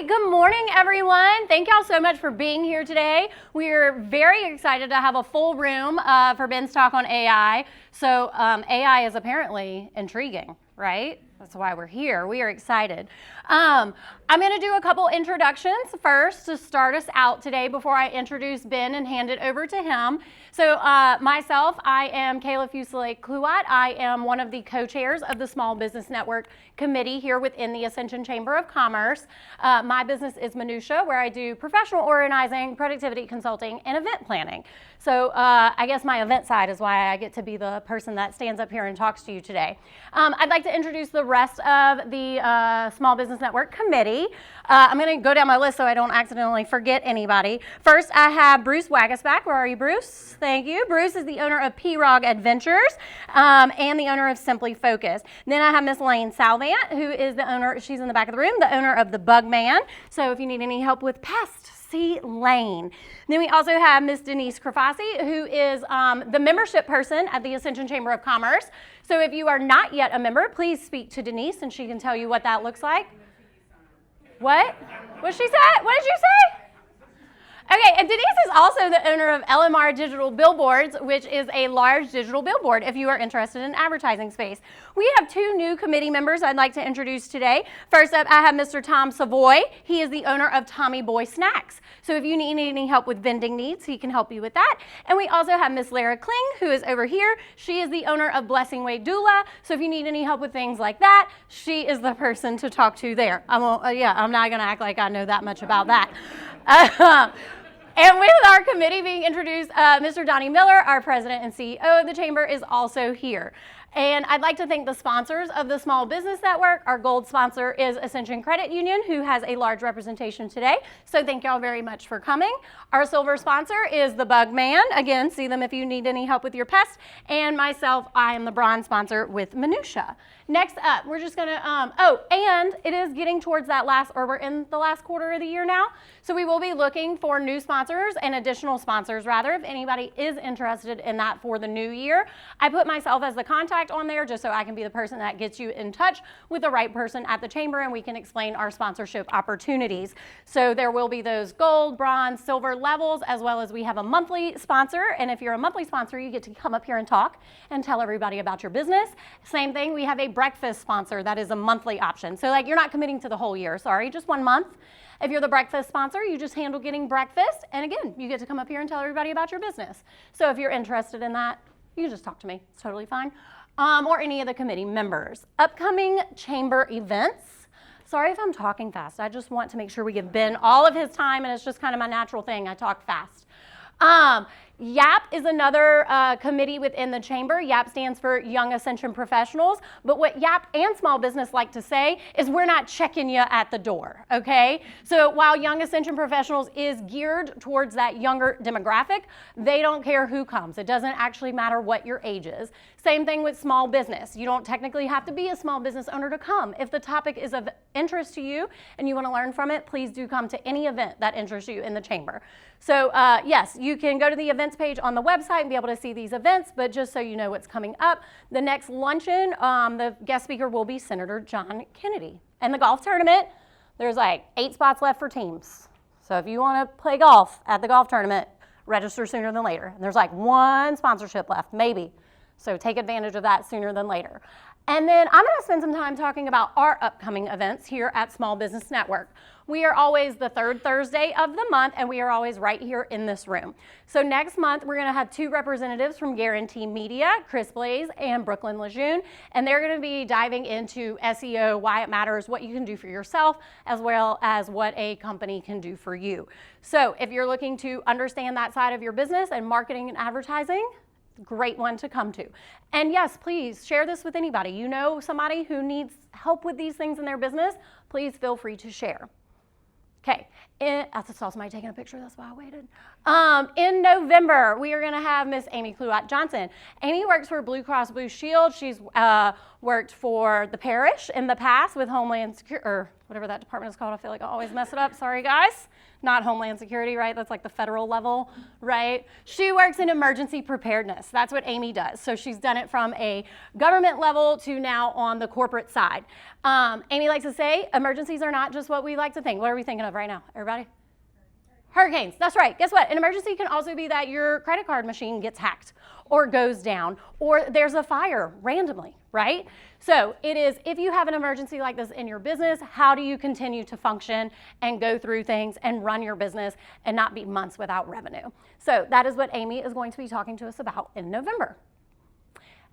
right, good morning, everyone. Thank y'all so much for being here today. We're very excited to have a full room for Ben's talk on AI. So AI is apparently intriguing, right? That's why we're here. We are excited. I'm going to do a couple introductions first to start us out today before I introduce Ben and hand it over to him. So myself, I am Kayla Fusilier-Kluwat. I am one of the co-chairs of the Small Business Network Committee here within the Ascension Chamber of Commerce. My business is Minutia, where I do professional organizing, productivity consulting, and event planning. So I guess my event side is why I get to be the person that stands up here and talks to you today. I'd like to introduce the rest of the Small Business Network Committee. I'm going to go down my list so I don't accidentally forget anybody. First, I have Bruce Wagasback. Where are you, Bruce? Thank you. Bruce is the owner of P-Rog Adventures and the owner of Simply Focus. Then I have Miss Lane Salvant, who is the owner, she's in the back of the room, the owner of the Bug Man. So if you need any help with pests, see Lane. Then we also have Miss Denise Crafasi, who is the membership person at the Ascension Chamber of Commerce. So if you are not yet a member, please speak to Denise and she can tell you what that looks like. What? What she said? What did you say? Okay, and Denise is also the owner of LMR Digital Billboards, which is a large digital billboard if you are interested in advertising space. We have two new committee members I'd like to introduce today. First up, I have Mr. Tom Savoy. He is the owner of Tommy Boy Snacks. So if you need any help with vending needs, he can help you with that. And we also have Miss Lara Kling, who is over here. She is the owner of Blessing Way Doula. So if you need any help with things like that, she is the person to talk to there. I'm not going to act like I know that much about that. And with our committee being introduced, Mr. Donnie Miller, our president and CEO of the Chamber, is also here. And I'd like to thank the sponsors of the Small Business Network. Our gold sponsor is Ascension Credit Union, who has a large representation today. So thank y'all very much for coming. Our silver sponsor is the Bug Man. Again, see them if you need any help with your pests. And myself, I am the bronze sponsor with Minutia. Next up, we're just gonna, and it is getting towards that we're in the last quarter of the year now. So we will be looking for new sponsors and additional sponsors, rather, if anybody is interested in that for the new year. I put myself as the contact on there just so I can be the person that gets you in touch with the right person at the Chamber and we can explain our sponsorship opportunities. So there will be those gold, bronze, silver levels, as well as we have a monthly sponsor. And if you're a monthly sponsor, you get to come up here and talk and tell everybody about your business. Same thing, we have a breakfast sponsor that is a monthly option. So like you're not committing to the whole year, sorry, just 1 month. If you're the breakfast sponsor, you just handle getting breakfast. And again, you get to come up here and tell everybody about your business. So if you're interested in that, you can just talk to me. It's totally fine. Or any of the committee members. Upcoming chamber events. Sorry if I'm talking fast. I just want to make sure we give Ben all of his time, and it's just kind of my natural thing. I talk fast. YAP is another committee within the Chamber. YAP stands for Young Ascension Professionals. But what YAP and small business like to say is we're not checking you at the door, okay? So while Young Ascension Professionals is geared towards that younger demographic, they don't care who comes. It doesn't actually matter what your age is. Same thing with small business. You don't technically have to be a small business owner to come. If the topic is of interest to you and you want to learn from it, please do come to any event that interests you in the Chamber. So yes, you can go to the events page on the website and be able to see these events, but just so you know what's coming up, the next luncheon, the guest speaker will be Senator John Kennedy. And the golf tournament, there's like 8 spots left for teams. So if you want to play golf at the golf tournament, register sooner than later. And there's like 1 sponsorship left, maybe. So take advantage of that sooner than later. And then I'm going to spend some time talking about our upcoming events here at Small Business Network. We are always the 3rd Thursday of the month, and we are always right here in this room. So next month, we're going to have 2 representatives from Guarantee Media, Chris Blaze and Brooklyn Lejeune, and they're going to be diving into SEO, why it matters, what you can do for yourself, as well as what a company can do for you. So if you're looking to understand that side of your business and marketing and advertising, great one to come to. And yes, please share this with anybody. You know somebody who needs help with these things in their business, please feel free to share. Okay, I saw somebody taking a picture, that's why I waited. In November, we are gonna have Miss Amy Kluwat Johnson. Amy works for Blue Cross Blue Shield. She's worked for the parish in the past with Homeland Security, whatever that department is called. I feel like I always mess it up. Sorry, guys. Not Homeland Security, right? That's like the federal level, right? She works in emergency preparedness. That's what Amy does. So she's done it from a government level to now on the corporate side. Amy likes to say, emergencies are not just what we like to think. What are we thinking of right now, everybody? Hurricanes, that's right. Guess what? An emergency can also be that your credit card machine gets hacked or goes down or there's a fire randomly, right? So it is, if you have an emergency like this in your business, how do you continue to function and go through things and run your business and not be months without revenue? So that is what Amy is going to be talking to us about in November.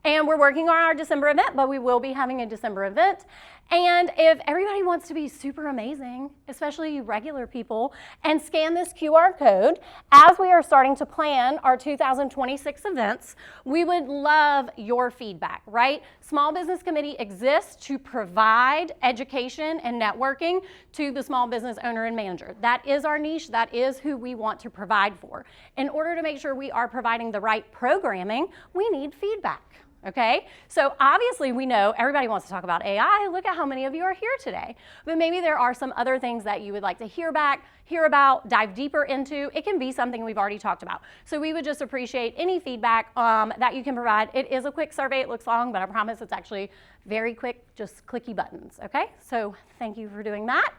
And we're working on our December event, but we will be having a December event. And if everybody wants to be super amazing, especially you regular people, and scan this QR code, as we are starting to plan our 2026 events, we would love your feedback, right? Small Business Committee exists to provide education and networking to the small business owner and manager. That is our niche. That is who we want to provide for. In order to make sure we are providing the right programming, we need feedback. Okay, so obviously we know everybody wants to talk about AI. Look at how many of you are here today. But maybe there are some other things that you would like to hear about, dive deeper into. It can be something we've already talked about. So we would just appreciate any feedback that you can provide. It is a quick survey. It looks long, but I promise it's actually very quick, just clicky buttons. Okay, so thank you for doing that.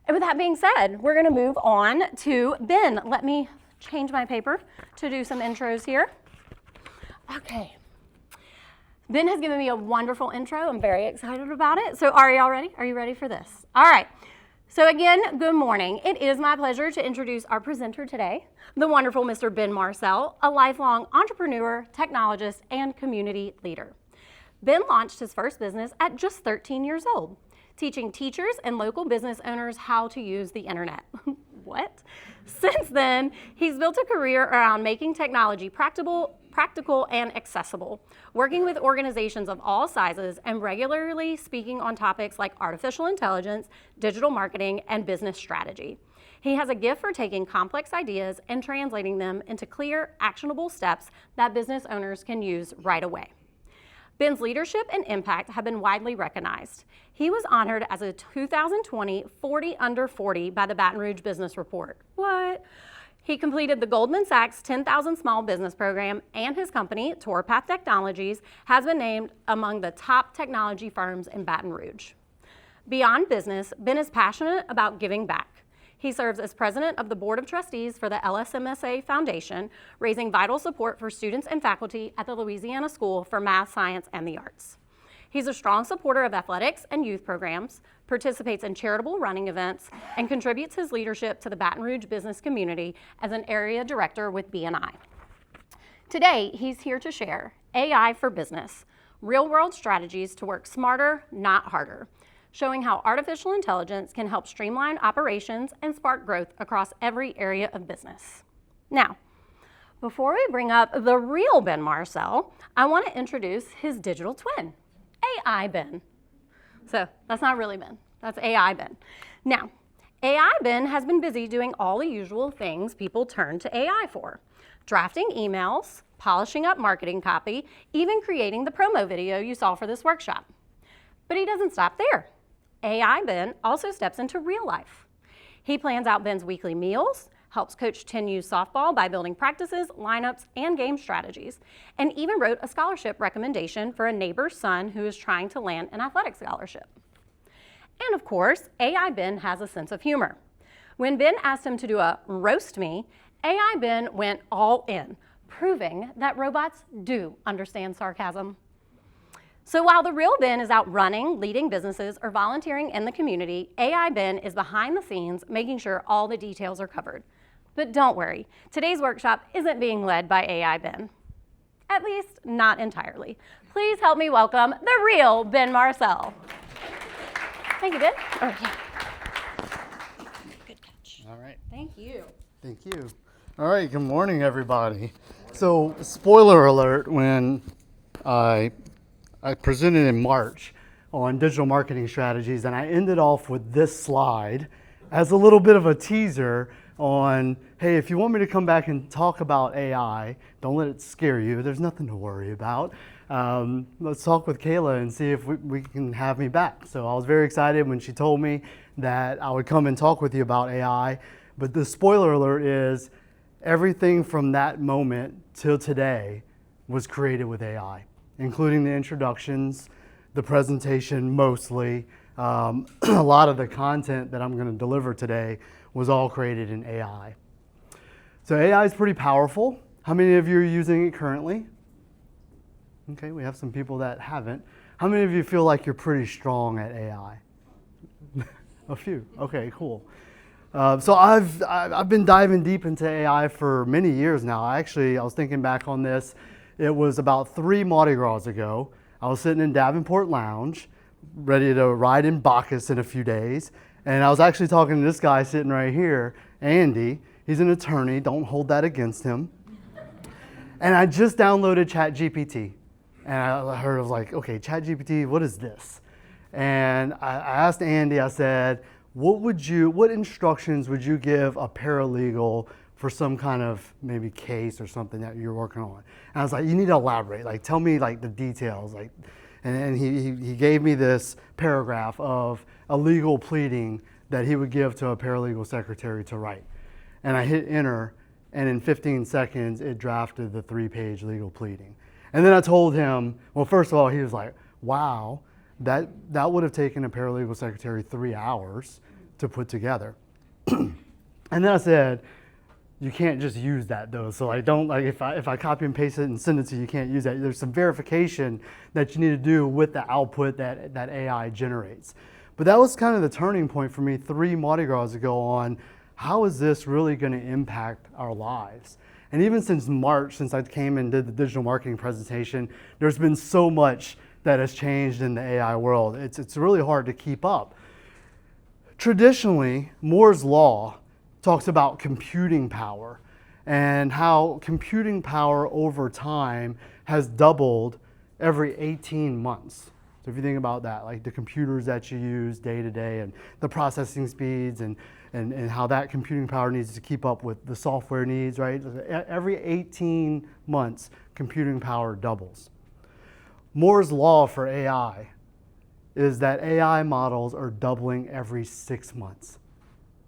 And with that being said, we're going to move on to Ben. Let me change my paper to do some intros here. Okay. Ben has given me a wonderful intro. I'm very excited about it. So are y'all ready? Are you ready for this? All right. So again, good morning. It is my pleasure to introduce our presenter today, the wonderful Mr. Ben Marcel, a lifelong entrepreneur, technologist, and community leader. Ben launched his first business at just 13 years old, teaching teachers and local business owners how to use the internet. What? Since then, he's built a career around making technology practical and accessible, working with organizations of all sizes and regularly speaking on topics like artificial intelligence, digital marketing, and business strategy. He has a gift for taking complex ideas and translating them into clear, actionable steps that business owners can use right away. Ben's leadership and impact have been widely recognized. He was honored as a 2020 40 Under 40 by the Baton Rouge Business Report. What? He completed the Goldman Sachs 10,000 Small Business Program, and his company, Tourpath Technologies, has been named among the top technology firms in Baton Rouge. Beyond business, Ben is passionate about giving back. He serves as president of the Board of Trustees for the LSMSA Foundation, raising vital support for students and faculty at the Louisiana School for Math, Science, and the Arts. He's a strong supporter of athletics and youth programs, participates in charitable running events, and contributes his leadership to the Baton Rouge business community as an area director with BNI. Today, he's here to share AI for Business, real-world strategies to work smarter, not harder, showing how artificial intelligence can help streamline operations and spark growth across every area of business. Now, before we bring up the real Ben Marcel, I want to introduce his digital twin, AI Ben. So that's not really Ben, that's AI Ben. Now, AI Ben has been busy doing all the usual things people turn to AI for: drafting emails, polishing up marketing copy, even creating the promo video you saw for this workshop. But he doesn't stop there. AI Ben also steps into real life. He plans out Ben's weekly meals, helps coach 10U softball by building practices, lineups, and game strategies, and even wrote a scholarship recommendation for a neighbor's son who is trying to land an athletic scholarship. And of course, AI Ben has a sense of humor. When Ben asked him to do a roast me, AI Ben went all in, proving that robots do understand sarcasm. So while the real Ben is out running, leading businesses, or volunteering in the community, AI Ben is behind the scenes making sure all the details are covered. But don't worry, today's workshop isn't being led by AI Ben. At least, not entirely. Please help me welcome the real Ben Marcel. Thank you, Ben. Oh, yeah. Good catch. All right. Thank you. Thank you. All right, good morning, everybody. So, spoiler alert, when I presented in March on digital marketing strategies, and I ended off with this slide as a little bit of a teaser on, hey, if you want me to come back and talk about AI, don't let it scare you. There's nothing to worry about. let's talk with Kayla and see if we can have me back. So I was very excited when she told me that I would come and talk with you about AI. But the spoiler alert is everything from that moment till today was created with AI, including the introductions, the presentation mostly. A lot of the content that I'm going to deliver today was all created in AI. So AI is pretty powerful. How many of you are using it currently? Okay, we have some people that haven't. How many of you feel like you're pretty strong at AI? A few. Okay, cool. So I've been diving deep into AI for many years now. I was thinking back on this. It was about 3 Mardi Gras ago. I was sitting in Davenport Lounge, ready to ride in Bacchus in a few days. And I was actually talking to this guy sitting right here, Andy. He's an attorney. Don't hold that against him. And I just downloaded ChatGPT. And I heard, I was like, okay, ChatGPT, what is this? And I asked Andy, I said, what instructions would you give a paralegal for some kind of maybe case or something that you're working on? And I was like, you need to elaborate, like tell me like the details. And he gave me this paragraph of a legal pleading that he would give to a paralegal secretary to write. And I hit enter, and in 15 seconds, it drafted the 3-page legal pleading. And then I told him, well, first of all, he was like, wow, that would have taken a paralegal secretary 3 hours to put together. And then I said, you can't just use that though. So if I copy and paste it and send it to you, you can't use that. There's some verification that you need to do with the output that AI generates. But that was kind of the turning point for me 3 Mardi Gras ago on how is this really going to impact our lives? And even since March, since I came and did the digital marketing presentation, there's been so much that has changed in the AI world. It's really hard to keep up. Traditionally, Moore's Law talks about computing power and how computing power over time has doubled every 18 months. So if you think about that, like the computers that you use day to day and the processing speeds and how that computing power needs to keep up with the software needs, right? Every 18 months, computing power doubles. Moore's Law for AI is that AI models are doubling every 6 months.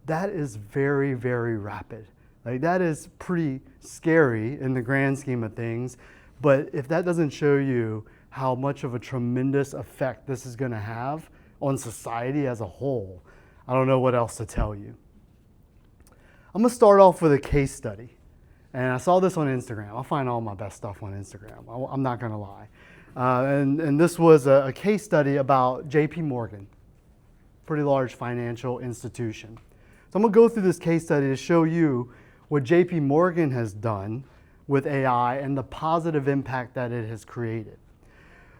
That is very, very rapid. Like that is pretty scary in the grand scheme of things. But if that doesn't show you how much of a tremendous effect this is going to have on society as a whole, I don't know what else to tell you. I'm going to start off with a case study. And I saw this on Instagram. I find all my best stuff on Instagram. I'm not going to lie. And this was a case study about JP Morgan, pretty large financial institution. So I'm going to go through this case study to show you what JP Morgan has done with AI and the positive impact that it has created.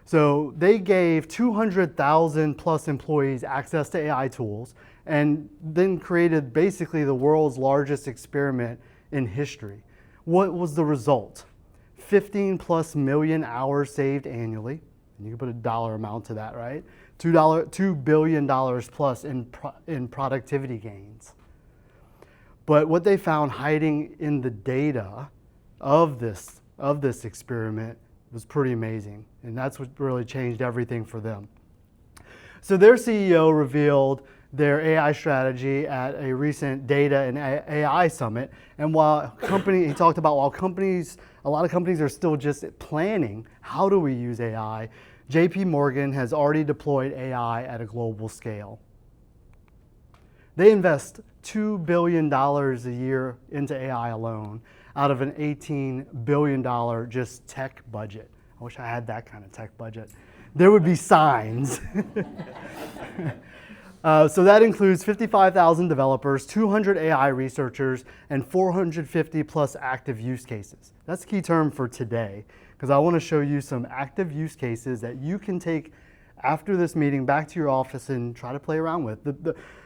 So they gave 200,000 plus employees access to AI tools and then created basically the world's largest experiment in history. What was the result? 15 plus million hours saved annually. And you can put a dollar amount to that, right? $2 billion plus in productivity gains. But what they found hiding in the data of this experiment was pretty amazing. And that's what really changed everything for them. So their CEO revealed their AI strategy at a recent data and AI summit. And he talked about while a lot of companies are still just planning, how do we use AI? JP Morgan has already deployed AI at a global scale. They invest $2 billion a year into AI alone out of an $18 billion just tech budget. I wish I had that kind of tech budget. There would be signs. So that includes 55,000 developers, 200 AI researchers, and 450 plus active use cases. That's the key term for today, because I want to show you some active use cases that you can take after this meeting back to your office and try to play around with.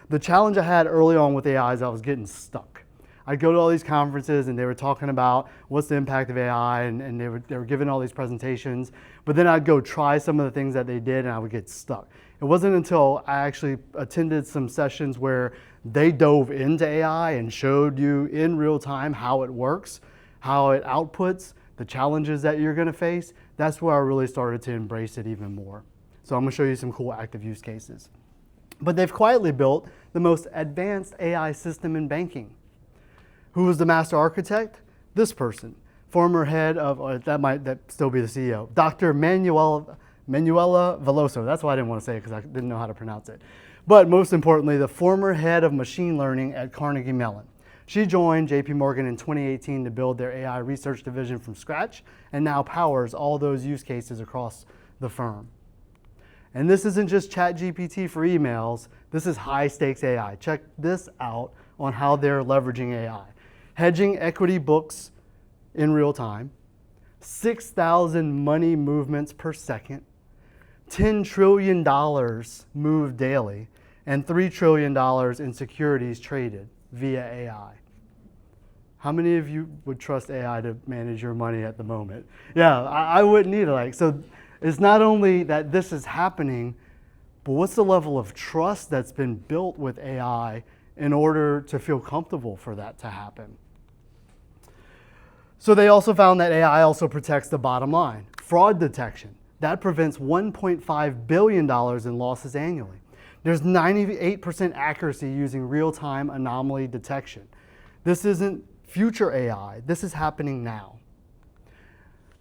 The challenge I had early on with AI is I was getting stuck. I'd go to all these conferences and they were talking about what's the impact of AI and they were giving all these presentations, but then I'd go try some of the things that they did and I would get stuck. It wasn't until I actually attended some sessions where they dove into AI and showed you in real time how it works, how it outputs, the challenges that you're going to face, that's where I really started to embrace it even more. So I'm going to show you some cool active use cases. But they've quietly built the most advanced AI system in banking. Who was the master architect? This person, former head of, that still be the CEO, Dr. Manuela Veloso. That's why I didn't want to say it, because I didn't know how to pronounce it. But most importantly, the former head of machine learning at Carnegie Mellon. She joined JP Morgan in 2018 to build their AI research division from scratch, and now powers all those use cases across the firm. And this isn't just ChatGPT for emails, this is high stakes AI. Check this out on how they're leveraging AI. Hedging equity books in real time, 6,000 money movements per second, $10 trillion moved daily, and $3 trillion in securities traded via AI. How many of you would trust AI to manage your money at the moment? Yeah, I wouldn't either. So it's not only that this is happening, but what's the level of trust that's been built with AI in order to feel comfortable for that to happen? So they also found that AI also protects the bottom line. Fraud detection, that prevents $1.5 billion in losses annually. There's 98% accuracy using real-time anomaly detection. This isn't future AI, this is happening now.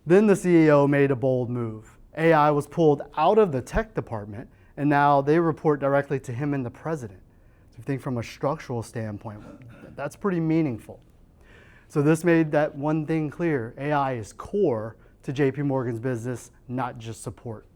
Then the CEO made a bold move. AI was pulled out of the tech department, and now they report directly to him and the president. So if you think from a structural standpoint, that's pretty meaningful. So this made that one thing clear: AI is core to JP Morgan's business, not just support.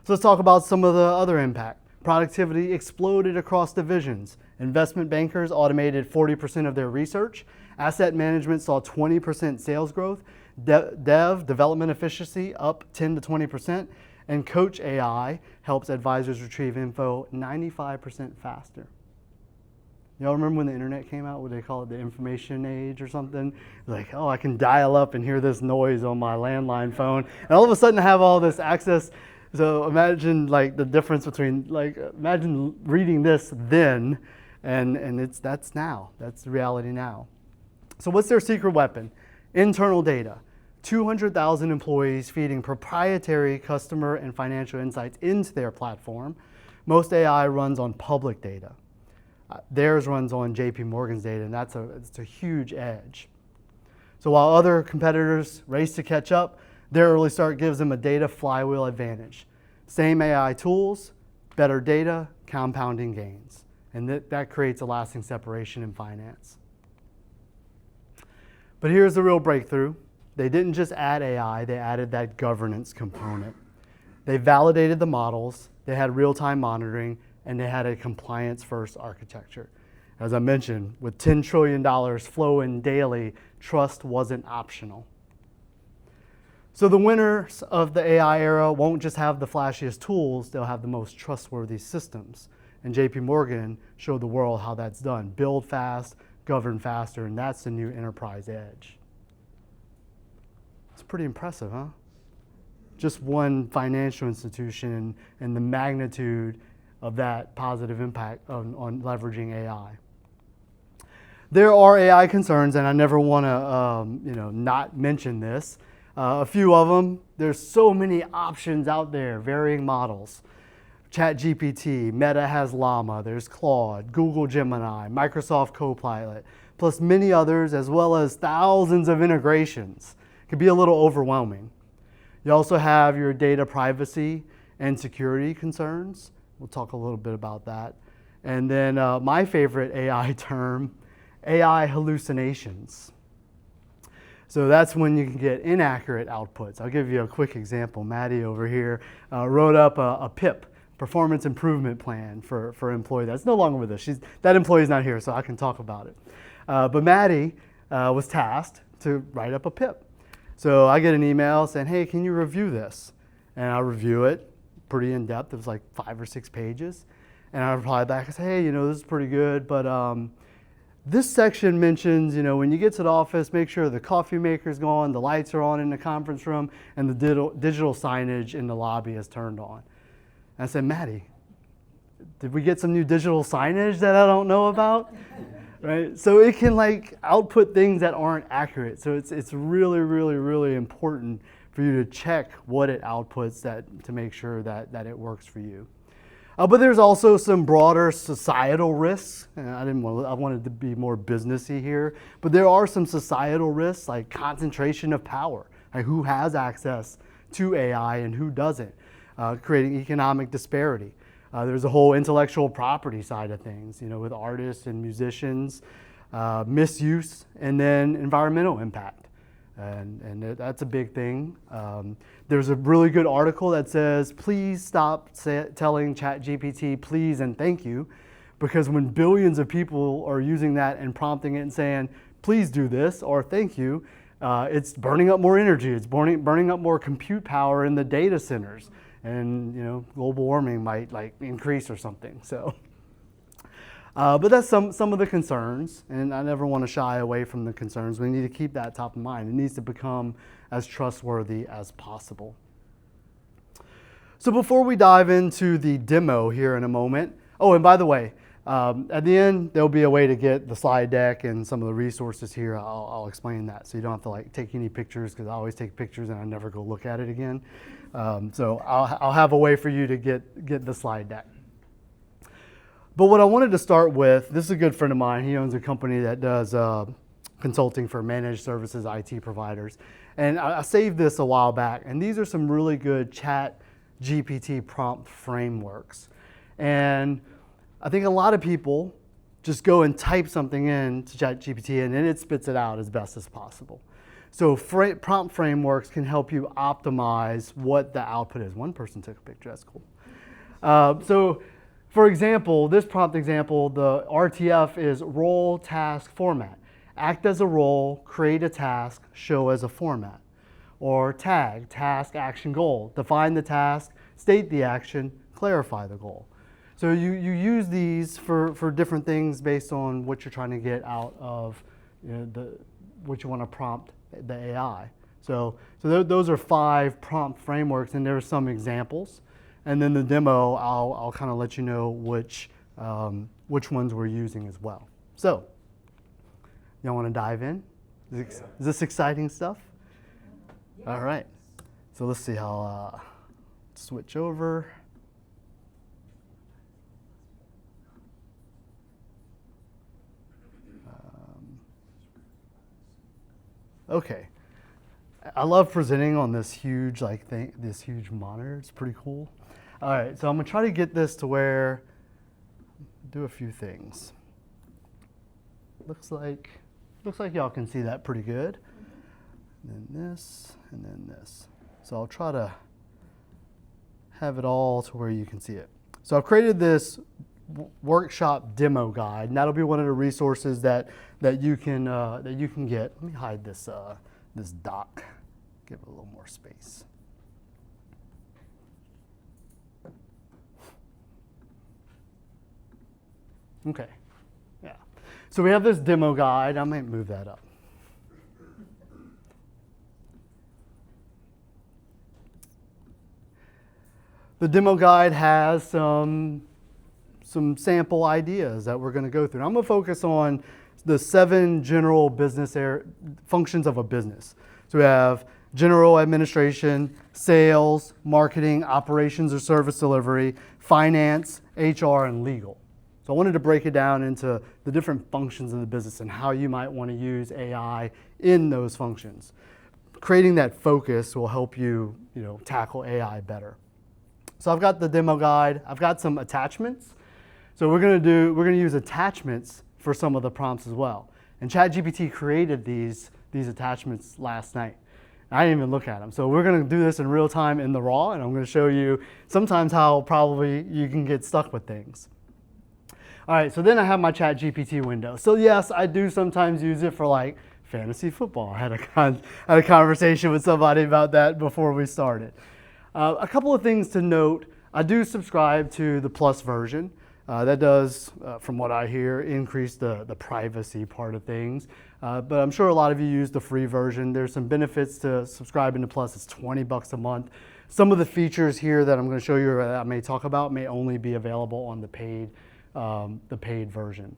So let's talk about some of the other impact. Productivity exploded across divisions. Investment bankers automated 40% of their research. Asset management saw 20% sales growth. Development efficiency up 10 to 20%. And Coach AI helps advisors retrieve info 95% faster. Y'all remember when the internet came out? What they call it, the information age or something? Like, oh, I can dial up and hear this noise on my landline phone, and all of a sudden I have all this access. So imagine the difference between imagine reading this then, and that's now. That's the reality now. So what's their secret weapon? Internal data. 200,000 employees feeding proprietary customer and financial insights into their platform. Most AI runs on public data. Theirs runs on JP Morgan's data, and it's a huge edge. So while other competitors race to catch up, their early start gives them a data flywheel advantage. Same AI tools, better data, compounding gains. And that creates a lasting separation in finance. But here's the real breakthrough. They didn't just add AI, they added that governance component. They validated the models, they had real-time monitoring, and they had a compliance-first architecture. As I mentioned, with $10 trillion flowing daily, trust wasn't optional. So the winners of the AI era won't just have the flashiest tools, they'll have the most trustworthy systems. And JP Morgan showed the world how that's done. Build fast, govern faster, and that's the new enterprise edge. It's pretty impressive, huh? Just one financial institution and the magnitude of that positive impact on leveraging AI. There are AI concerns, and I never want to not mention this. A few of them. There's so many options out there, varying models. ChatGPT, Meta has Llama, there's Claude, Google Gemini, Microsoft Copilot, plus many others, as well as thousands of integrations. It can be a little overwhelming. You also have your data privacy and security concerns. We'll talk a little bit about that. And then my favorite AI term, AI hallucinations. So that's when you can get inaccurate outputs. I'll give you a quick example. Maddie over here wrote up a PIP, performance improvement plan for an employee that's no longer with us. That employee's not here, so I can talk about it. But Maddie was tasked to write up a PIP. So I get an email saying, hey, can you review this? And I review it pretty in depth. It was like 5 or 6 pages. And I reply back and say, hey, this is pretty good, but this section mentions, when you get to the office, make sure the coffee maker's gone, the lights are on in the conference room, and the digital signage in the lobby is turned on. And I said, Maddie, did we get some new digital signage that I don't know about? right? So it can like output things that aren't accurate. So it's really, really, really important for you to check what it outputs to make sure that it works for you. But there's also some broader societal risks. And I wanted to be more businessy here, but there are some societal risks like concentration of power, like who has access to AI and who doesn't, creating economic disparity. There's a whole intellectual property side of things, with artists and musicians, misuse, and then environmental impact. And that's a big thing. There's a really good article that says, please stop telling ChatGPT please and thank you, because when billions of people are using that and prompting it and saying, please do this or thank you, it's burning up more energy. It's burning up more compute power in the data centers. And global warming might increase or something. So. But that's some of the concerns, and I never want to shy away from the concerns. We need to keep that top of mind. It needs to become as trustworthy as possible. So before we dive into the demo here in a moment, oh, and by the way, at the end, there'll be a way to get the slide deck and some of the resources here. I'll explain that, so you don't have to take any pictures, because I always take pictures and I never go look at it again. So I'll have a way for you to get the slide deck. But what I wanted to start with, this is a good friend of mine. He owns a company that does consulting for managed services IT providers. And I saved this a while back. And these are some really good ChatGPT prompt frameworks. And I think a lot of people just go and type something in to ChatGPT and then it spits it out as best as possible. So prompt frameworks can help you optimize what the output is. One person took a picture, that's cool. For example, this prompt example, the RTF is role task format. Act as a role, create a task, show as a format. Or tag, task, action, goal. Define the task, state the action, clarify the goal. So you use these for different things based on what you're trying to get out of what you want to prompt the AI. So those are 5 prompt frameworks, and there are some examples. And then the demo, I'll kind of let you know which ones we're using as well. So, y'all want to dive in? Is this exciting stuff? All right. So let's see how switch over. Okay. I love presenting on this huge this huge monitor. It's pretty cool. All right, so I'm gonna try to get this to where do a few things. Looks like y'all can see that pretty good. And then this, and then this. So I'll try to have it all to where you can see it. So I've created this workshop demo guide, and that'll be one of the resources that you can get. Let me hide this this doc. Give it a little more space. Okay, yeah. So we have this demo guide. I might move that up. The demo guide has some sample ideas that we're going to go through. I'm going to focus on the 7 general business functions of a business. So we have general administration, sales, marketing, operations or service delivery, finance, HR, and legal. So I wanted to break it down into the different functions of the business and how you might want to use AI in those functions. Creating that focus will help you, tackle AI better. So I've got the demo guide. I've got some attachments. So we're going to use attachments for some of the prompts as well. And ChatGPT created these attachments last night. I didn't even look at them. So we're going to do this in real time in the raw, and I'm going to show you sometimes how probably you can get stuck with things. All right, so then I have my ChatGPT window. So yes, I do sometimes use it for fantasy football. I had a conversation with somebody about that before we started. A couple of things to note. I do subscribe to the Plus version. That does, from what I hear, increase the privacy part of things. But I'm sure a lot of you use the free version. There's some benefits to subscribing to Plus. It's $20 a month. Some of the features here that I'm going to show you or that I may talk about may only be available on the paid version.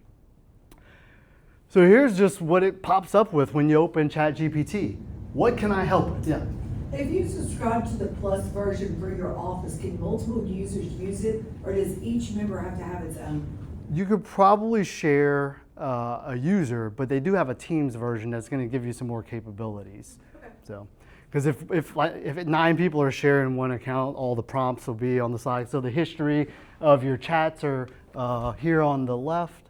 So here's just what it pops up with when you open ChatGPT. What can I help with? Yeah. If you subscribe to the Plus version for your office, can multiple users use it, or does each member have to have its own? You could probably share a user, but they do have a Teams version that's going to give you some more capabilities. Okay. So, because if 9 people are sharing one account, all the prompts will be on the side. So the history of your chats are here on the left.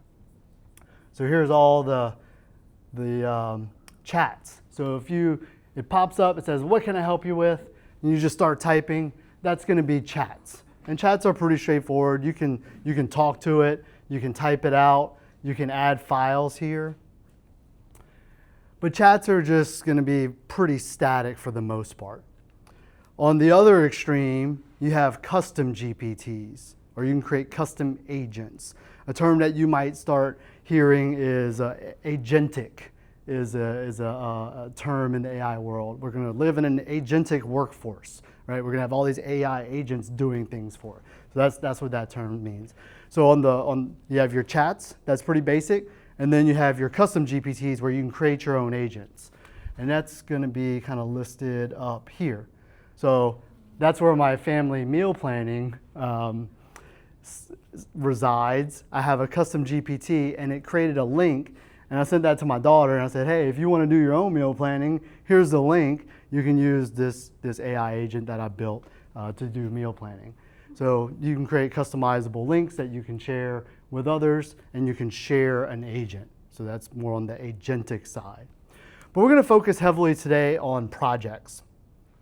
So here's all the chats. So if it pops up, it says, "What can I help you with?" And you just start typing. That's going to be chats. And chats are pretty straightforward. You can talk to it. You can type it out. You can add files here. But chats are just going to be pretty static for the most part. On the other extreme, you have custom GPTs, or you can create custom agents. A term that you might start hearing is agentic, is a term in the AI world. We're going to live in an agentic workforce, right? We're going to have all these AI agents doing things for it. So that's what that term means. So you have your chats, that's pretty basic, and then you have your custom GPTs where you can create your own agents. And that's going to be kind of listed up here. So that's where my family meal planning resides. I have a custom GPT, and it created a link, and I sent that to my daughter, and I said, hey, if you want to do your own meal planning, here's the link. You can use this AI agent that I built to do meal planning. So you can create customizable links that you can share with others, and you can share an agent. So that's more on the agentic side. But we're going to focus heavily today on projects.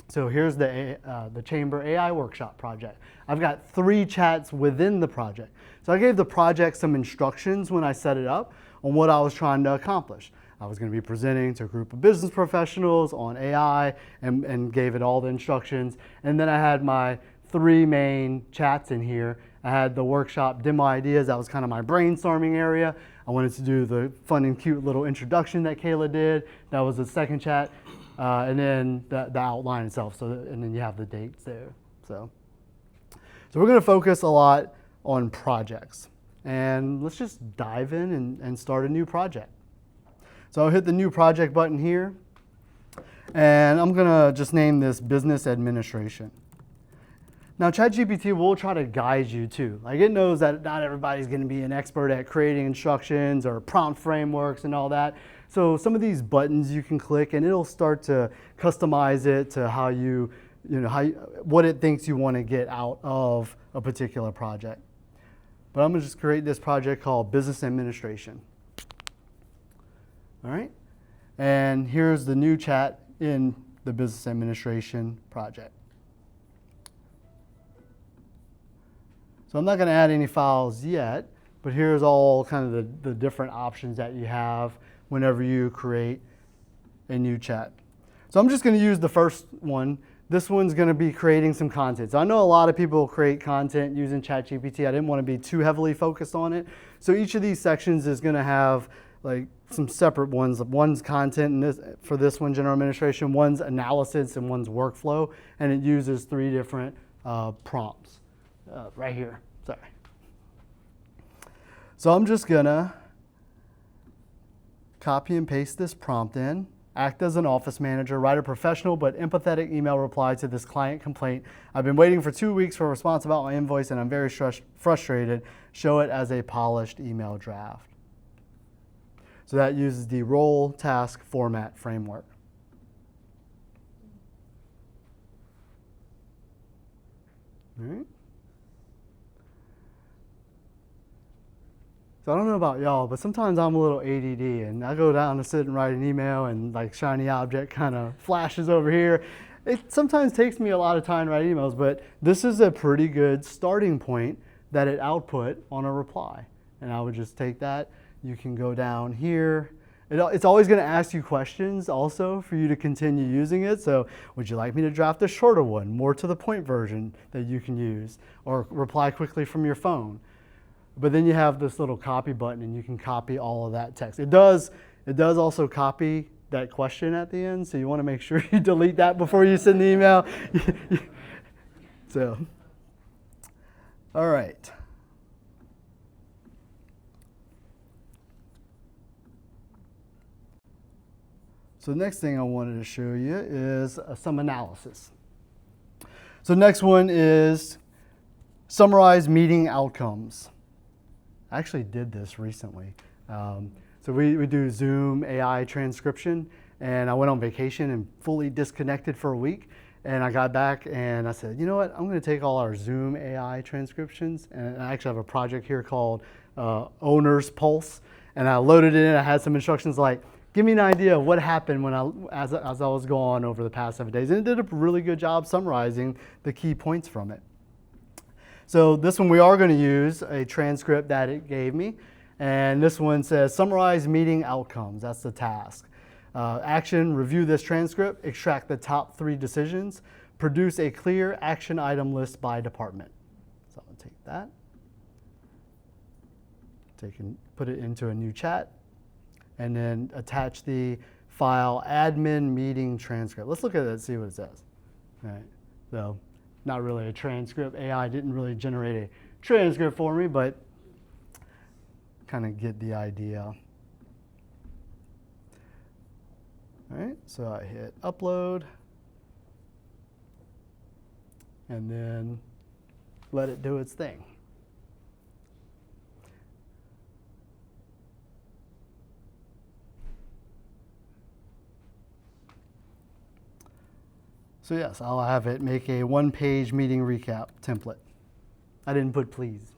So here's the Chamber AI Workshop project. I've got 3 chats within the project. So I gave the project some instructions when I set it up on what I was trying to accomplish. I was going to be presenting to a group of business professionals on AI and gave it all the instructions. And then I had my 3 main chats in here. I had the workshop demo ideas. That was kind of my brainstorming area. I wanted to do the fun and cute little introduction that Kayla did. That was the second chat. And then the outline itself. And then you have the dates there. So we're going to focus a lot on projects. And let's just dive in and start a new project. So I'll hit the new project button here. And I'm going to just name this Business Administration. Now, ChatGPT will try to guide you too. Like, it knows that not everybody's going to be an expert at creating instructions or prompt frameworks and all that. So some of these buttons you can click, and it'll start to customize it to what it thinks you want to get out of a particular project. But I'm going to just create this project called Business Administration. All right, and here's the new chat in the Business Administration project. So I'm not going to add any files yet, but here's all kind of the different options that you have whenever you create a new chat. So I'm just going to use the first one. This one's going to be creating some content. So I know a lot of people create content using ChatGPT. I didn't want to be too heavily focused on it. So each of these sections is going to have like some separate ones. One's content, and for this one, general administration, one's analysis, and one's workflow. And it uses 3 different prompts. Right here, sorry. So I'm just gonna copy and paste this prompt in, act as an office manager, write a professional but empathetic email reply to this client complaint. I've been waiting for 2 weeks for a response about my invoice and I'm very frustrated. Show it as a polished email draft. So that uses the role task format framework. All right. So I don't know about y'all, but sometimes I'm a little ADD and I go down to sit and write an email and like shiny object kind of flashes over here. It sometimes takes me a lot of time to write emails, but this is a pretty good starting point that it output on a reply. And I would just take that. You can go down here. It's always going to ask you questions also for you to continue using it. So would you like me to draft a shorter one, more to the point version that you can use, or reply quickly from your phone? But then you have this little copy button and you can copy all of that text. It does also copy that question at the end, so you want to make sure you delete that before you send the email. So, all right. So the next thing I wanted to show you is some analysis. So next one is summarize meeting outcomes. I actually did this recently. So we do Zoom AI transcription, and I went on vacation and fully disconnected for a week. And I got back and I said, you know what, I'm going to take all our Zoom AI transcriptions, and I actually have a project here called Owner's Pulse, and I loaded it in. I had some instructions like, give me an idea of what happened when as I was gone over the past 7 days. And it did a really good job summarizing the key points from it. So this one we are going to use a transcript that it gave me. And this one says, summarize meeting outcomes. That's the task. Action, review this transcript, extract the top 3 decisions, produce a clear action item list by department. So I'm going to take that, put it into a new chat, and then attach the file admin meeting transcript. Let's look at it and see what it says. All right. So not really a transcript. AI didn't really generate a transcript for me, but kind of get the idea. All right, so I hit upload and then let it do its thing. So yes, I'll have it make a 1-page meeting recap template. I didn't put please.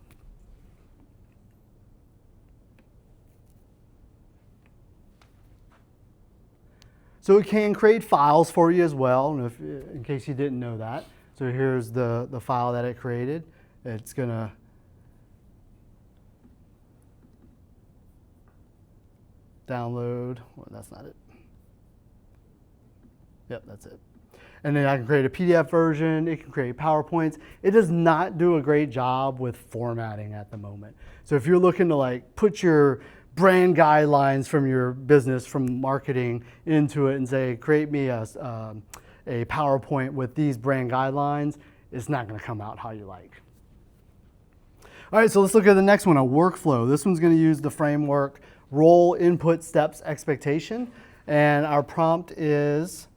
So it can create files for you as well, in case you didn't know that. So here's the file that it created. It's going to download. Well, that's not it. Yep, that's it. And then I can create a PDF version. It can create PowerPoints. It does not do a great job with formatting at the moment. So if you're looking to like put your brand guidelines from your business, from marketing into it and say, create me a PowerPoint with these brand guidelines, it's not going to come out how you like. All right, so let's look at the next one, a workflow. This one's going to use the framework role, input, steps, expectation. And our prompt is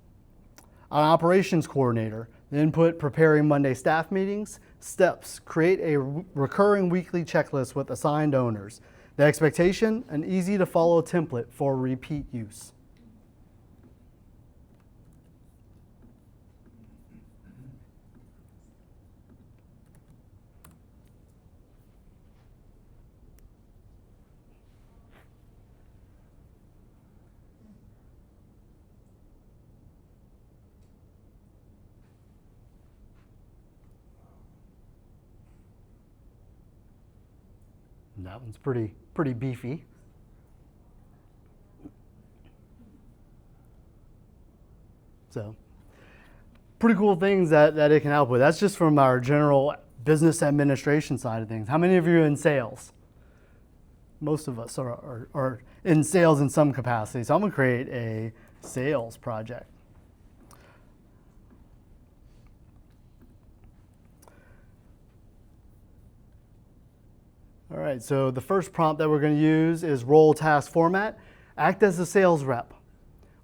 an operations coordinator. The input, preparing Monday staff meetings. Steps, create a recurring weekly checklist with assigned owners. The expectation, an easy to follow template for repeat use. And that one's pretty beefy. So pretty cool things that it can help with. That's just from our general business administration side of things. How many of you are in sales? Most of us are in sales in some capacity. So I'm going to create a sales project. All right, so the first prompt that we're going to use is role task format. Act as a sales rep.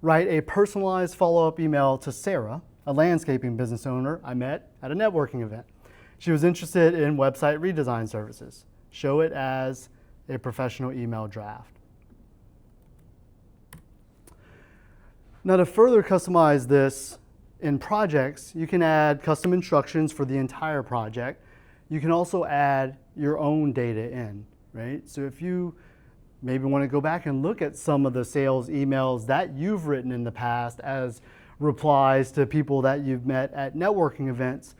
Write a personalized follow-up email to Sarah, a landscaping business owner I met at a networking event. She was interested in website redesign services. Show it as a professional email draft. Now to further customize this in projects, you can add custom instructions for the entire project. You can also add your own data in, right? So if you maybe want to go back and look at some of the sales emails that you've written in the past as replies to people that you've met at networking events,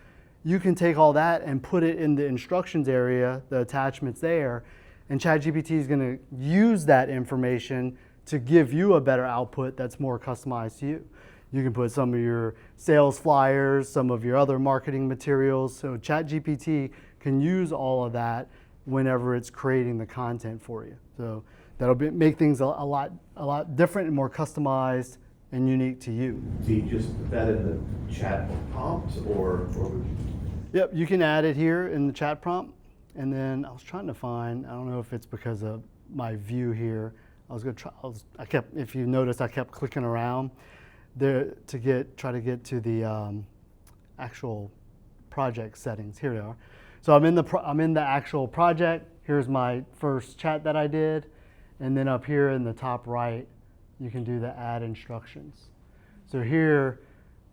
you can take all that and put it in the instructions area, the attachments there, and ChatGPT is going to use that information to give you a better output that's more customized to you. You can put some of your sales flyers, some of your other marketing materials. So ChatGPT can use all of that whenever it's creating the content for you. So that'll make things a lot different and more customized and unique to you. Do you just put that in the chat prompt or Yep, you can add it here in the chat prompt. And then I was trying to find, I don't know if it's because of my view here, I was gonna try. I kept. If you noticed, I kept clicking around there to try to get to the actual project settings. Here they are. So I'm in the actual project. Here's my first chat that I did, and then up here in the top right, you can do the add instructions. So here,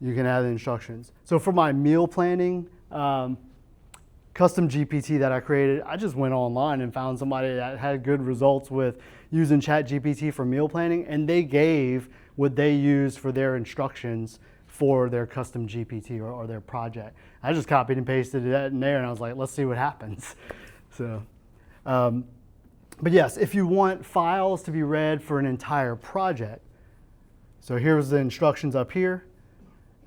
you can add the instructions. So for my meal planning custom GPT that I created, I just went online and found somebody that had good results with using ChatGPT for meal planning, and they gave what they used for their instructions for their custom GPT or their project. I just copied and pasted that in there, and I was like, let's see what happens. So, but yes, if you want files to be read for an entire project, so here's the instructions up here,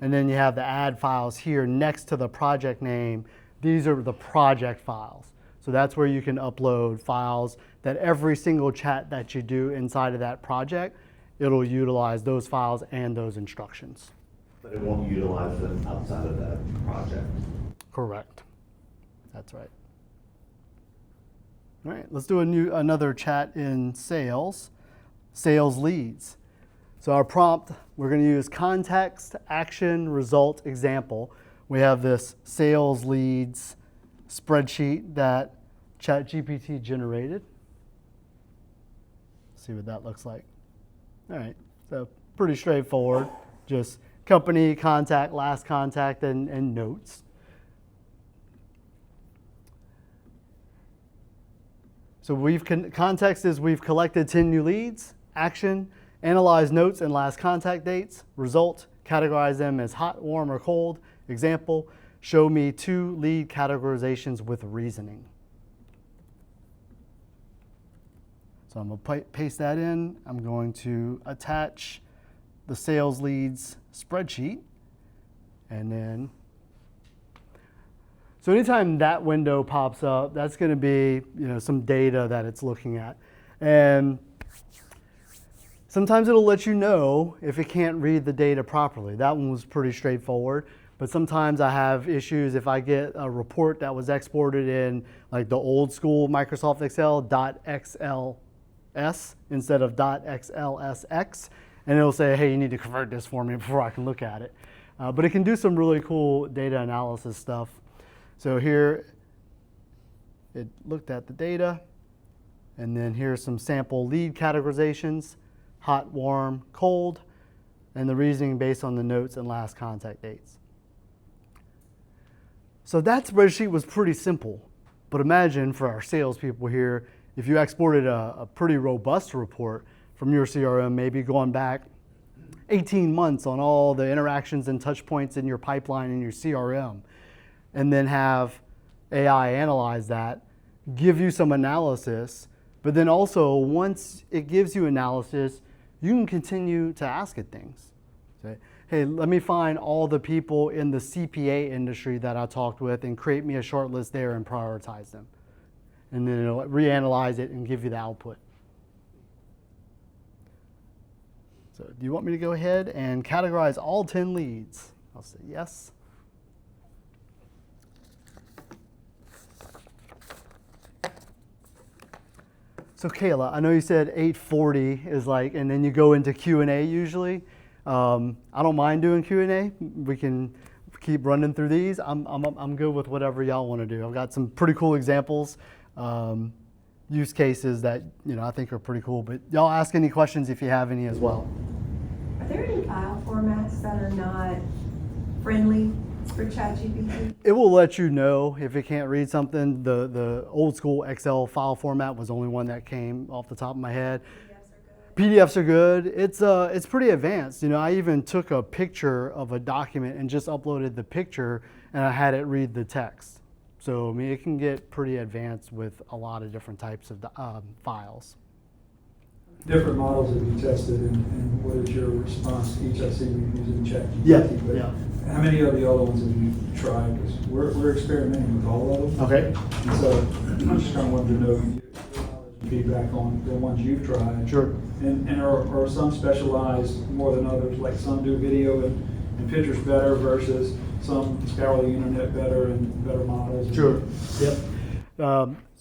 and then you have the add files here next to the project name. These are the project files. So that's where you can upload files that every single chat that you do inside of that project, it'll utilize those files and those instructions. But it won't utilize them outside of that project. Correct. That's right. All right, let's do another chat in sales leads. So our prompt, we're going to use context, action, result, example. We have this sales leads spreadsheet that ChatGPT generated. Let's see what that looks like. All right, so pretty straightforward. Just company, contact, last contact, and notes. So context is we've collected 10 new leads. Action, analyze notes and last contact dates. Result, categorize them as hot, warm, or cold. Example, show me 2 lead categorizations with reasoning. So I'm going to paste that in. I'm going to attach the sales leads spreadsheet. And then, so anytime that window pops up, that's going to be some data that it's looking at. And sometimes it'll let you know if it can't read the data properly. That one was pretty straightforward. But sometimes I have issues if I get a report that was exported in like the old school Microsoft Excel .xls instead of .xlsx, and it'll say, hey, you need to convert this for me before I can look at it. But it can do some really cool data analysis stuff. So here, it looked at the data, and then here's some sample lead categorizations, hot, warm, cold, and the reasoning based on the notes and last contact dates. So that spreadsheet was pretty simple, but imagine for our salespeople here, if you exported a pretty robust report from your CRM, maybe going back 18 months on all the interactions and touch points in your pipeline in your CRM, and then have AI analyze that, give you some analysis, but then also once it gives you analysis, you can continue to ask it things. Say, hey, let me find all the people in the CPA industry that I talked with and create me a short list there and prioritize them. And then it'll reanalyze it and give you the output. So do you want me to go ahead and categorize all 10 leads? I'll say yes. So Kayla, I know you said 8:40 is like, and then you go into Q&A usually. I don't mind doing Q&A. We can keep running through these. I'm good with whatever y'all want to do. I've got some pretty cool examples, use cases that I think are pretty cool. But y'all ask any questions if you have any as well. Are there any file formats that are not friendly for ChatGPT? It will let you know if it can't read something. The old school Excel file format was the only one that came off the top of my head. PDFs are good. It's pretty advanced. I even took a picture of a document and just uploaded the picture, and I had it read the text. So I mean, it can get pretty advanced with a lot of different types of files. Different models have you tested, and what is your response to each? I see you using ChatGPT. Yeah, but yeah. How many of the other ones have you tried? Because we're experimenting with all of them. Okay. And so I'm just kind of wanting to know your knowledge and feedback on the ones you've tried. Sure. And are some specialized more than others? Like some do video and pictures better versus some scour the internet better and better models? Sure. Yep.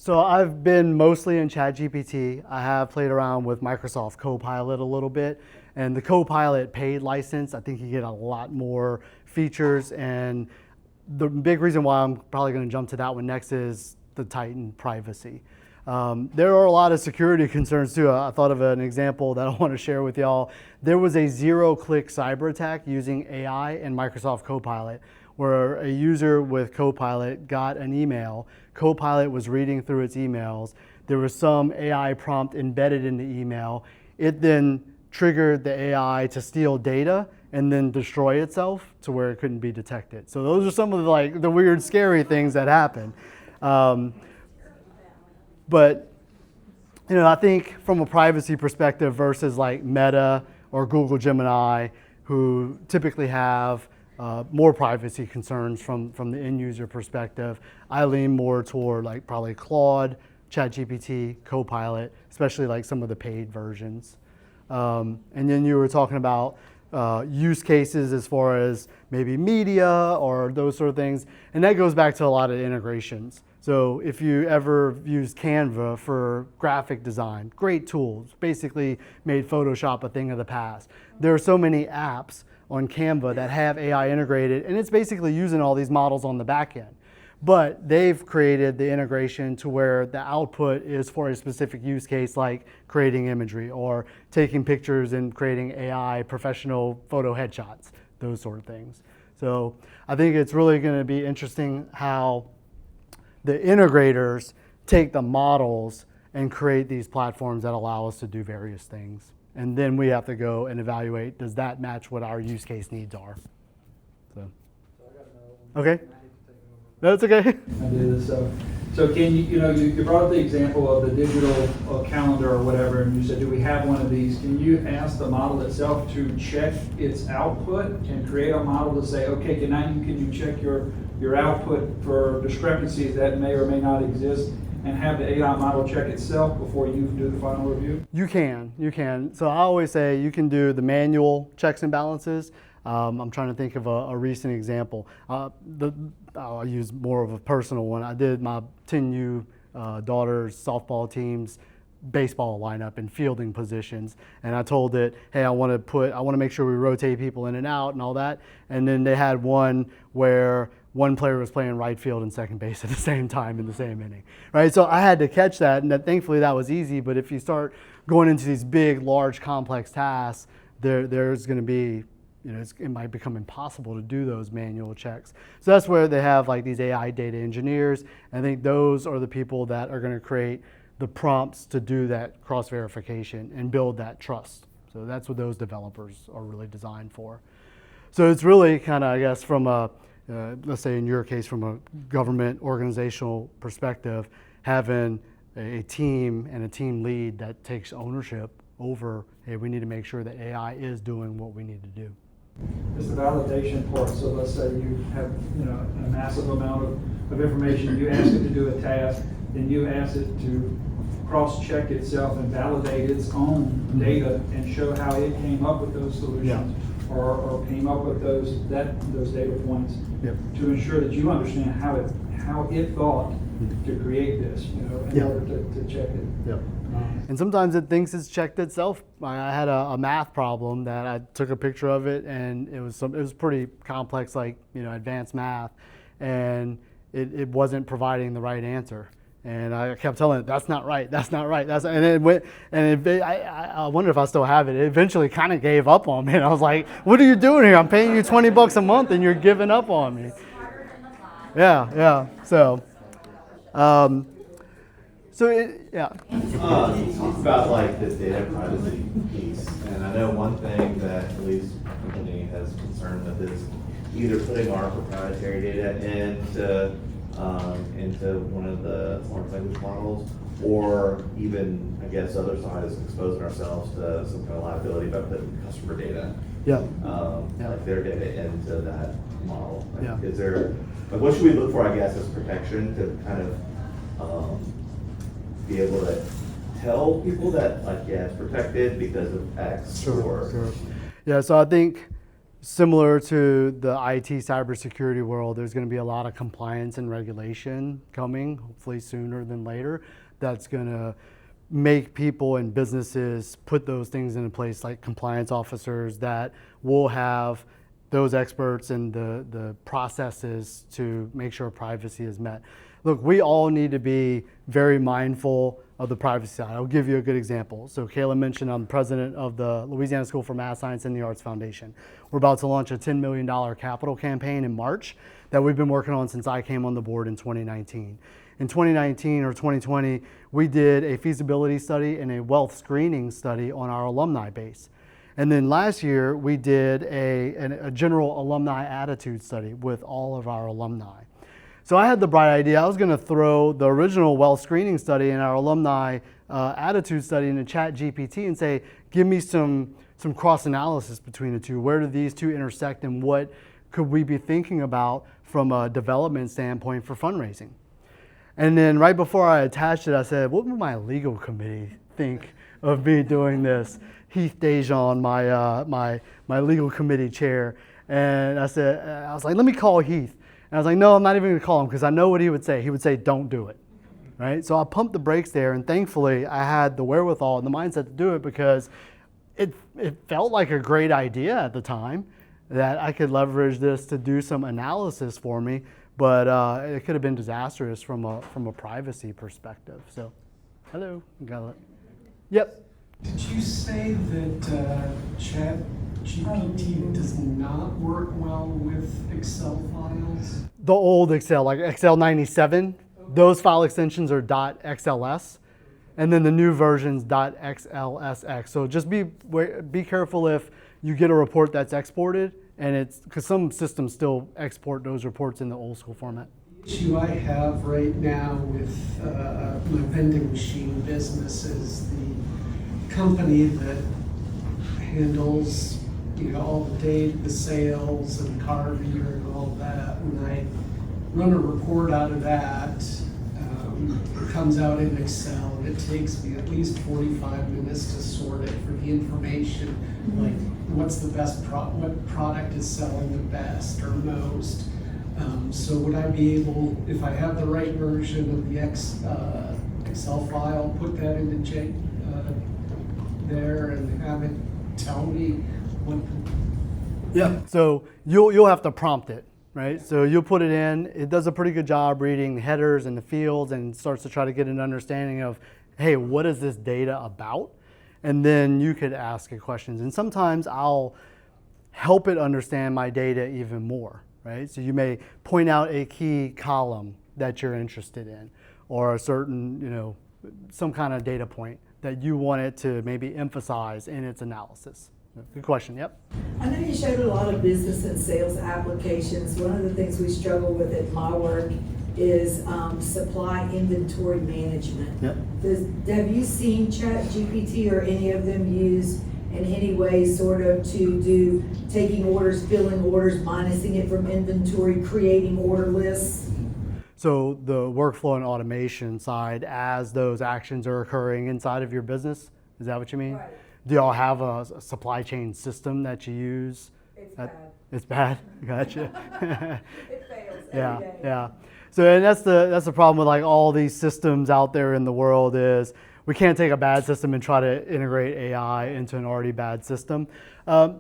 So I've been mostly in ChatGPT. I have played around with Microsoft Copilot a little bit, and the Copilot paid license, I think you get a lot more features, and the big reason why I'm probably going to jump to that one next is the tightened privacy. There are a lot of security concerns too. I thought of an example that I want to share with y'all. There was a zero-click cyber attack using AI and Microsoft Copilot, where a user with Copilot got an email. Copilot was reading through its emails. There was some AI prompt embedded in the email. It then triggered the AI to steal data and then destroy itself to where it couldn't be detected. So those are some of the weird, scary things that happen. But I think from a privacy perspective versus like Meta or Google Gemini, who typically have more privacy concerns from the end user perspective, I lean more toward like probably Claude, ChatGPT, Copilot, especially like some of the paid versions. And then you were talking about use cases as far as maybe media or those sort of things, and that goes back to a lot of integrations. So if you ever use Canva for graphic design, great tools, basically made Photoshop a thing of the past. There are so many apps on Canva that have AI integrated, and it's basically using all these models on the back end. But they've created the integration to where the output is for a specific use case, like creating imagery or taking pictures and creating AI professional photo headshots, those sort of things. So I think it's really going to be interesting how the integrators take the models and create these platforms that allow us to do various things. And then we have to go and evaluate, does that match what our use case needs are? So okay. That's okay. I did. So can you brought up the example of the digital calendar or whatever, and you said, do we have one of these? Can you ask the model itself to check its output and create a model to say, okay, can you check your output for discrepancies that may or may not exist, and have the AI model check itself before you do the final review? You can. So I always say you can do the manual checks and balances. I'm trying to think of a recent example. I'll use more of a personal one. I did my 10U daughter's softball team's baseball lineup and fielding positions, and I told it, hey, I want to make sure we rotate people in and out and all that. And then they had one where one player was playing right field and second base at the same time in the same inning, right? So I had to catch that, and thankfully that was easy. But if you start going into these big, large, complex tasks, there's going to be, it might become impossible to do those manual checks. So that's where they have like these AI data engineers. I think those are the people that are going to create the prompts to do that cross verification and build that trust. So that's what those developers are really designed for. So it's really kind of, I guess, from a let's say in your case, from a government organizational perspective, having a team and a team lead that takes ownership over, hey, we need to make sure that AI is doing what we need to do. It's the validation part. So let's say you have a massive amount of information. You ask it to do a task, then you ask it to cross-check itself and validate its own data and show how it came up with those solutions. Yeah. Or came up with those data points. Yep. To ensure that you understand how it thought to create this, in order to check it. Yep. And sometimes it thinks it's checked itself. I had a math problem that I took a picture of it, and it was pretty complex, like advanced math, and it wasn't providing the right answer. And I kept telling it, that's not right, and it went, and I wonder if I still have it. It eventually kind of gave up on me, and I was like, what are you doing here? I'm paying you $20 a month, and you're giving up on me. Yeah. So, You talk about like the data privacy piece, and I know one thing that at least the company has concern with is either putting our proprietary data into one of the large language models, or even, I guess, other side is exposing ourselves to some kind of liability by putting customer data, like their data into that model. Like, is there, like, what should we look for, I guess, as protection to kind of be able to tell people that, like, yeah, it's protected because of X? Sure. Yeah, so I think similar to the IT cybersecurity world, there's going to be a lot of compliance and regulation coming, hopefully sooner than later, that's going to make people and businesses put those things into place, like compliance officers that will have those experts and the processes to make sure privacy is met. Look, we all need to be very mindful of the privacy side. I'll give you a good example. So Kayla mentioned I'm president of the Louisiana School for Math, Science, and the Arts Foundation. We're about to launch a $10 million capital campaign in March that we've been working on since I came on the board in 2019. In 2019 or 2020, we did a feasibility study and a wealth screening study on our alumni base. And then last year, we did a general alumni attitude study with all of our alumni. So I had the bright idea, I was gonna throw the original wealth screening study and our alumni attitude study into ChatGPT and say, give me some cross-analysis between the two. Where do these two intersect and what could we be thinking about from a development standpoint for fundraising? And then right before I attached it, I said, what would my legal committee think of me doing this? Heath Dejon, my legal committee chair. And I was like, let me call Heath. And I was like, no, I'm not even gonna call him because I know what he would say. He would say, don't do it, right? So I pumped the brakes there, and thankfully I had the wherewithal and the mindset to do it because it felt like a great idea at the time that I could leverage this to do some analysis for me, but it could have been disastrous from a privacy perspective. So, hello, got it. Yep. Did you say that ChatGPT does not work well with Excel files? The old Excel, like Excel 97, those file extensions are .xls, and then the new version's .xlsx. So just be careful if you get a report that's exported, and it's because some systems still export those reports in the old school format. The issue I have right now with my vending machine business is the company that handles all the data, the sales and car reader and all that. When I run a report out of that, it comes out in Excel, and it takes me at least 45 minutes to sort it for the information, like what's the best what product is selling the best or most. So would I be able, if I have the right version of the Excel file, put that into there and have it tell me what? Yeah. So you'll have to prompt it, right? So you'll put it in. It does a pretty good job reading the headers and the fields, and starts to try to get an understanding of, hey, what is this data about? And then you could ask it questions. And sometimes I'll help it understand my data even more, right? So you may point out a key column that you're interested in, or a certain, some kind of data point that you want it to maybe emphasize in its analysis. Good question, yep. I know you showed a lot of business and sales applications. One of the things we struggle with at my work is supply inventory management. Yep. Have you seen ChatGPT or any of them used in any way sort of to do taking orders, filling orders, minusing it from inventory, creating order lists? So the workflow and automation side, as those actions are occurring inside of your business, is that what you mean? Right. Do y'all have a supply chain system that you use? It's bad. It's bad? Gotcha. It fails Yeah, every day. yeah. So and that's the problem with like all these systems out there in the world is we can't take a bad system and try to integrate AI into an already bad system. So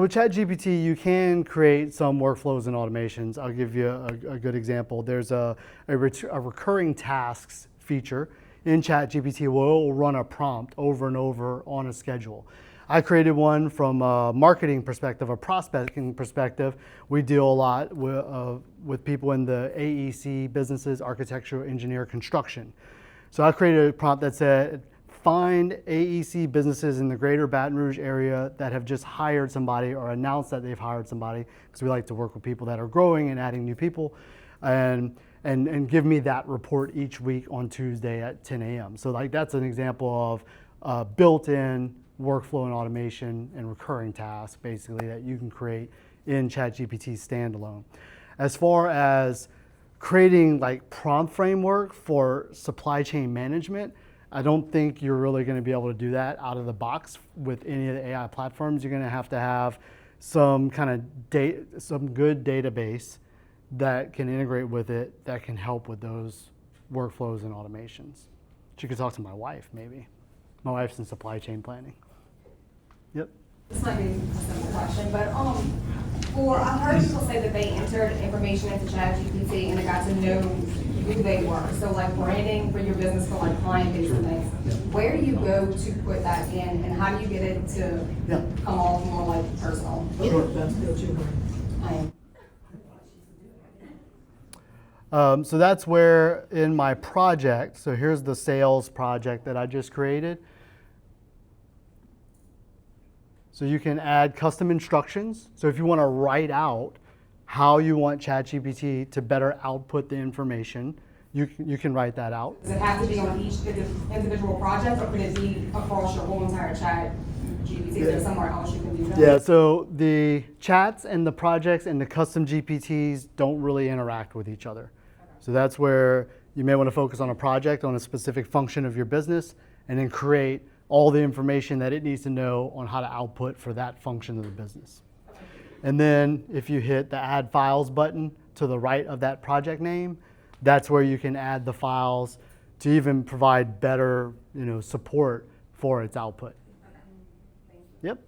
with ChatGPT, you can create some workflows and automations. I'll give you a good example. There's a recurring tasks feature in ChatGPT where it will run a prompt over and over on a schedule. I created one from a marketing perspective, a prospecting perspective. We deal a lot with people in the AEC businesses, architecture, engineer, construction. So I created a prompt that said, find AEC businesses in the greater Baton Rouge area that have just hired somebody or announced that they've hired somebody, because we like to work with people that are growing and adding new people, and give me that report each week on Tuesday at 10 a.m. So like that's an example of built-in workflow and automation and recurring tasks basically that you can create in ChatGPT standalone. As far as creating like prompt framework for supply chain management, I don't think you're really going to be able to do that out of the box with any of the AI platforms. You're going to have some kind of some good database that can integrate with it, that can help with those workflows and automations. You could talk to my wife, maybe. My wife's in supply chain planning. Yep. This might be a simple question, but I've heard people say that they entered information into ChatGPT and it got to know who they were. So like branding for your business for like client-based things. Where do you go to put that in, and how do you get it to come off more like personal? Sure. So that's where in my project, so here's the sales project that I just created. So you can add custom instructions. So if you want to write out how you want ChatGPT to better output the information, you can write that out. Does it have to be on each individual project, or could it be across your whole entire ChatGPT? Is there somewhere else you can do that? Yeah, so the chats and the projects and the custom GPTs don't really interact with each other. So that's where you may want to focus on a project on a specific function of your business and then create all the information that it needs to know on how to output for that function of the business. And then if you hit the add files button to the right of that project name, that's where you can add the files to even provide better, support for its output. Yep.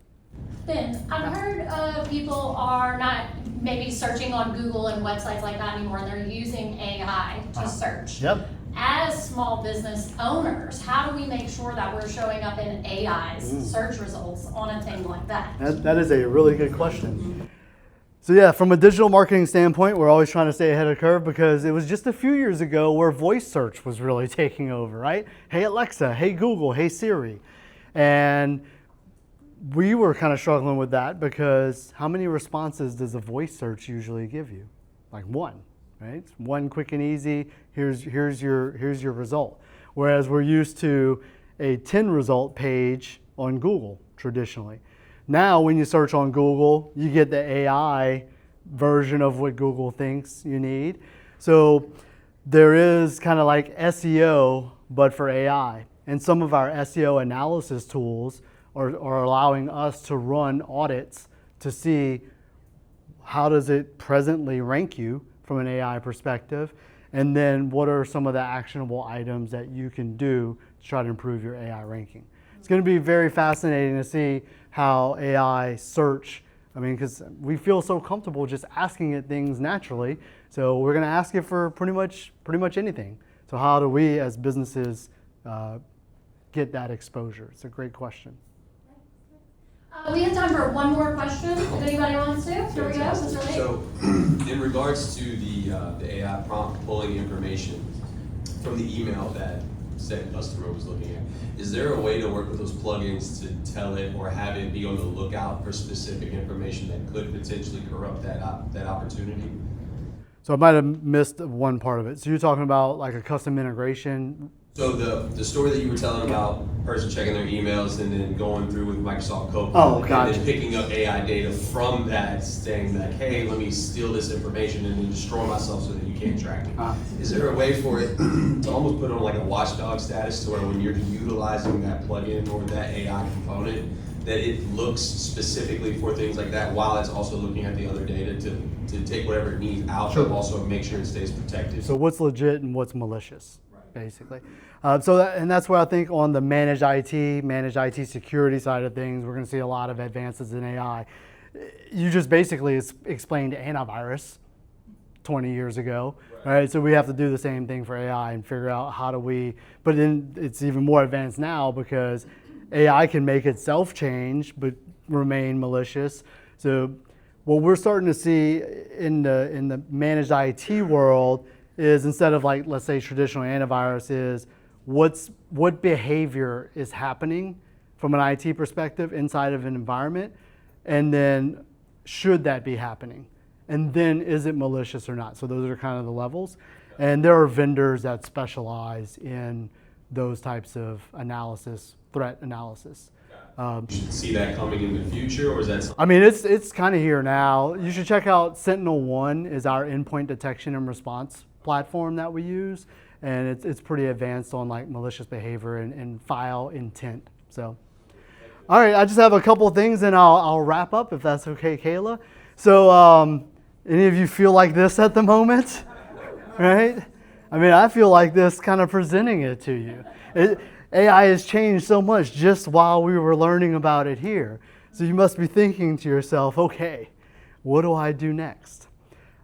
Ben, I've heard people are not maybe searching on Google and websites like that anymore, and they're using AI to search. Yep. As small business owners, how do we make sure that we're showing up in AI's search results on a thing like that? That is a really good question. So yeah, from a digital marketing standpoint, we're always trying to stay ahead of the curve because it was just a few years ago where voice search was really taking over, right? Hey Alexa, hey Google, hey Siri. And we were kind of struggling with that because how many responses does a voice search usually give you? Like one, right? It's one quick and easy, here's your result. Whereas we're used to a 10 result page on Google traditionally. Now when you search on Google, you get the AI version of what Google thinks you need. So there is kind of like SEO, but for AI. And some of our SEO analysis tools are allowing us to run audits to see how does it presently rank you from an AI perspective, and then what are some of the actionable items that you can do to try to improve your AI ranking. It's going to be very fascinating to see how AI search, because we feel so comfortable just asking it things naturally, so we're going to ask it for pretty much anything. So how do we as businesses get that exposure? It's a great question. We have time for one more question, if anybody wants to. Here we go. So, in regards to the AI prompt pulling information from the email that said customer was looking at, is there a way to work with those plugins to tell it or have it be on the lookout for specific information that could potentially corrupt that opportunity? So I might have missed one part of it. So you're talking about like a custom integration? So the story that you were telling about person checking their emails and then going through with Microsoft Copilot gotcha. and then picking up AI data from that, saying like, hey, let me steal this information and then destroy myself so that you can't track me. Is there a way for it to almost put on like a watchdog status to where when you're utilizing that plugin or that AI component, that it looks specifically for things like that while it's also looking at the other data to take whatever it needs out, but also make sure it stays protected? So what's legit and what's malicious, basically. And that's where I think on the managed IT security side of things, we're going to see a lot of advances in AI. You just basically explained antivirus 20 years ago, right? So we have to do the same thing for AI and figure out how do we, but then it's even more advanced now because AI can make itself change but remain malicious. So what we're starting to see in the managed IT world is instead of like, let's say traditional antivirus is what behavior is happening from an IT perspective inside of an environment, and then should that be happening? And then is it malicious or not? So those are kind of the levels. And there are vendors that specialize in those types of analysis, threat analysis. You should see that coming in the future, or is that something? It's kind of here now. You should check out SentinelOne is our endpoint detection and response platform that we use. and it's pretty advanced on like malicious behavior and file intent. So, all right, I just have a couple of things, and I'll wrap up if that's okay, Kayla. So, any of you feel like this at the moment, right? I mean, I feel like this kind of presenting it to you. AI has changed so much just while we were learning about it here. So you must be thinking to yourself, okay, what do I do next?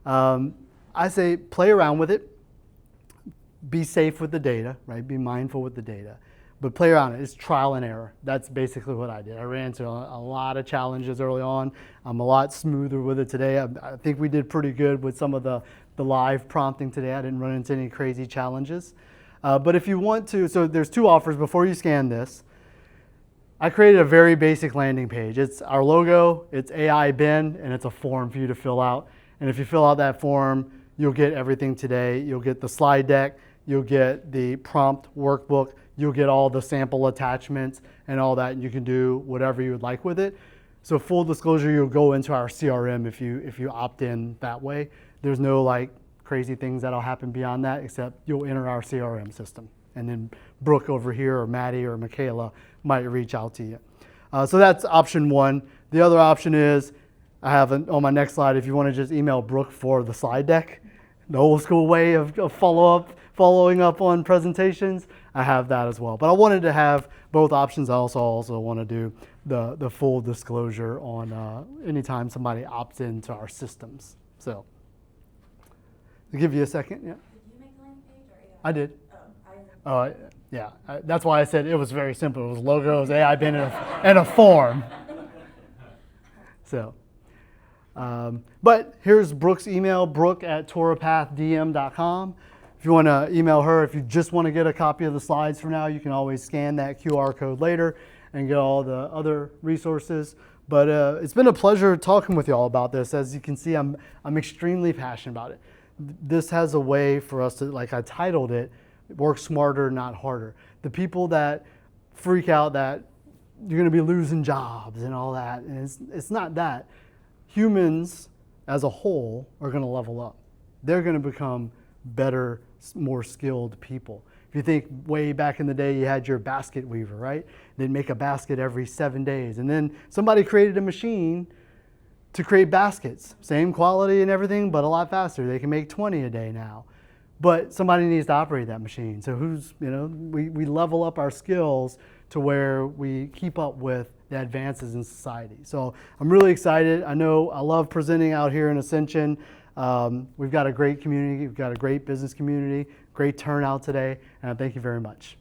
I say play around with it. Be safe with the data, right? Be mindful with the data. But play around it. It's trial and error. That's basically what I did. I ran into a lot of challenges early on. I'm a lot smoother with it today. I think we did pretty good with some of the live prompting today. I didn't run into any crazy challenges. But if you want to, so there's 2 offers before you scan this. I created a very basic landing page. It's our logo, it's AI bin, and it's a form for you to fill out. And if you fill out that form, you'll get everything today. You'll get the slide deck, you'll get the prompt workbook, you'll get all the sample attachments and all that, and you can do whatever you would like with it. So full disclosure, you'll go into our CRM if you opt in that way. There's no like crazy things that'll happen beyond that, except you'll enter our CRM system. And then Brooke over here, or Maddie or Michaela might reach out to you. So that's option 1. The other option is, I have on my next slide, if you want to just email Brooke for the slide deck, the old school way of following up on presentations, I have that as well. But I wanted to have both options. I also want to do the full disclosure on anytime somebody opts into our systems. So, to give you a second, yeah. Did you make the landing page or AI? I did. Oh, I Yeah, that's why I said it was very simple. It was logos, AI bin, and a form. So, but here's Brooke's email, brooke@torapathdm.com. If you want to email her, if you just want to get a copy of the slides for now, you can always scan that QR code later and get all the other resources. But it's been a pleasure talking with you all about this. As you can see, I'm extremely passionate about it. This has a way for us to, like I titled it, work smarter, not harder. The people that freak out that you're going to be losing jobs and all that, and it's not that. Humans as a whole are going to level up. They're going to become better, more skilled people. If you think way back in the day, you had your basket weaver, right? They'd make a basket every 7 days. And then somebody created a machine to create baskets. Same quality and everything, but a lot faster. They can make 20 a day now. But somebody needs to operate that machine. So we level up our skills to where we keep up with the advances in society. So I'm really excited. I know I love presenting out here in Ascension. We've got a great community. We've got a great business community, great turnout today, and I thank you very much.